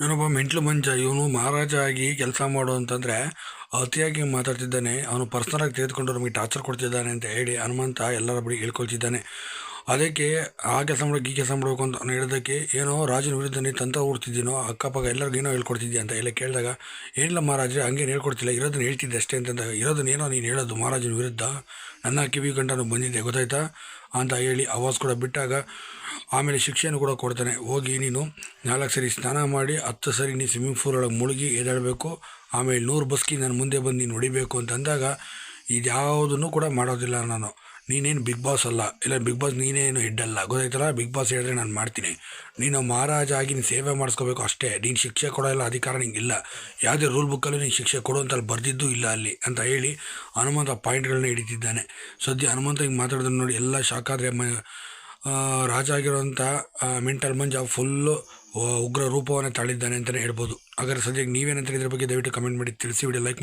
ಇವನೊಬ್ಬ ಮೆಂಟ್ಲು ಮಂಜ. ಇವನು ಮಹಾರಾಜ ಆಗಿ ಕೆಲಸ ಮಾಡು ಅಂತಂದರೆ ಅತಿಯಾಗಿ ಮಾತಾಡ್ತಿದ್ದಾನೆ. ಅವನು ಪರ್ಸನಲಾಗಿ ತೆಗೆದುಕೊಂಡು ನಮಗೆ ಟಾರ್ಚರ್ ಕೊಡ್ತಿದ್ದಾನೆ ಅಂತ ಹೇಳಿ ಹನುಮಂತ ಎಲ್ಲರ ಬಳಿ ಹೇಳ್ಕೊಳ್ತಿದ್ದಾನೆ. ಅದಕ್ಕೆ ಆ ಕೆಲಸ ಮಾಡೋಕೆ ಈ ಕೆಲಸ ಮಾಡಬೇಕು ಅಂತ ಅವ್ನು ಹೇಳೋದಕ್ಕೆ, ಏನೋ ರಾಜನ ವಿರುದ್ಧ ನೀನು ತಂತ್ರ ಹುಡ್ತಿದ್ದೀನೋ, ಅಕ್ಕಪಕ್ಕ ಎಲ್ಲರಿಗೂ ಏನೋ ಹೇಳ್ಕೊಡ್ತಿದ್ಯಾ ಅಂತ ಎಲ್ಲ ಕೇಳಿದಾಗ, ಏನಿಲ್ಲ ಮಹಾರಾಜರೇ, ಹಂಗೇನು ಹೇಳ್ಕೊಡ್ತಿಲ್ಲ, ಇರೋದನ್ನ ಹೇಳ್ತಿದ್ದೆ ಅಷ್ಟೇ ಅಂತಂದ. ಇರೋದನ್ನೇನೋ ನೀನು ಹೇಳೋದು ಮಹಾರಾಜನ ವಿರುದ್ಧ, ನನ್ನ ಕಿವಿ ಗಂಟನು ಬಂದಿದ್ದೆ ಗೊತ್ತಾಯ್ತಾ ಅಂತ ಹೇಳಿ ಆವಾಜ್ ಕೂಡ ಬಿಟ್ಟಾಗ, ಆಮೇಲೆ ಶಿಕ್ಷೆಯನ್ನು ಕೂಡ ಕೊಡ್ತಾನೆ. ಹೋಗಿ ನೀನು 4 ಸರಿ ಸ್ನಾನ ಮಾಡಿ 10 ಸರಿ ನೀನು ಸ್ವಿಮ್ಮಿಂಗ್ ಪೂಲ್ ಒಳಗೆ ಮುಳುಗಿ ಎದ್ದೇಳಬೇಕು, ಆಮೇಲೆ 100 ಬಸ್ಕಿ ನಾನು ಮುಂದೆ ಬಂದು ನೀನು ಹೊಡಿಬೇಕು ಅಂತಂದಾಗ, ಇದ್ಯಾವುದನ್ನು ಕೂಡ ಮಾಡೋದಿಲ್ಲ ನಾನು. ನೀನೇನು ಬಿಗ್ ಬಾಸ್ ಅಲ್ಲ, ಇಲ್ಲ ಬಿಗ್ ಬಾಸ್ ನೀನೇನು ಹೆಡ್ ಅಲ್ಲ ಗೊತ್ತಾಯ್ತಲ್ಲ. ಬಿಗ್ ಬಾಸ್ ಹೇಳಿದ್ರೆ ನಾನು ಮಾಡ್ತೀನಿ. ನೀನು ಮಹಾರಾಜ ಆಗಿ ನೀನು ಸೇವೆ ಮಾಡಿಸ್ಕೋಬೇಕು ಅಷ್ಟೇ. ನೀನು ಶಿಕ್ಷೆ ಕೊಡೋಲ್ಲ ಅಧಿಕಾರ ನಿಂಗಿಲ್ಲ. ಯಾವುದೇ ರೂಲ್ ಬುಕ್ಕಲ್ಲಿ ನೀನು ಶಿಕ್ಷೆ ಕೊಡು ಅಂತ ಅಲ್ಲಿ ಬರೆದಿದ್ದು ಇಲ್ಲ ಅಲ್ಲಿ ಅಂತ ಹೇಳಿ ಹನುಮಂತ ಪಾಯಿಂಟ್ಗಳನ್ನ ಹಿಡಿತಿದ್ದಾನೆ. ಸದ್ಯ ಹನುಮಂತ ಹಿಂಗೆ ಮಾತಾಡೋದನ್ನ ನೋಡಿ ಎಲ್ಲ ಶಾಕ್ ಆದರೆ, ರಾಜ ಆಗಿರೋಂಥ ಮೆಂಟಲ್ ಮಂಜ ಫುಲ್ಲು ಉಗ್ರ ರೂಪವನ್ನು ತಾಳಿದ್ದಾನೆ ಅಂತಲೇ ಹೇಳ್ಬೋದು. ಹಾಗಾದ್ರೆ ಸದ್ಯಕ್ಕೆ ನೀವೇನಂತ ಇದ್ರ ಬಗ್ಗೆ ದಯವಿಟ್ಟು ಕಮೆಂಟ್ ಮಾಡಿ ತಿಳಿಸಿ. Video like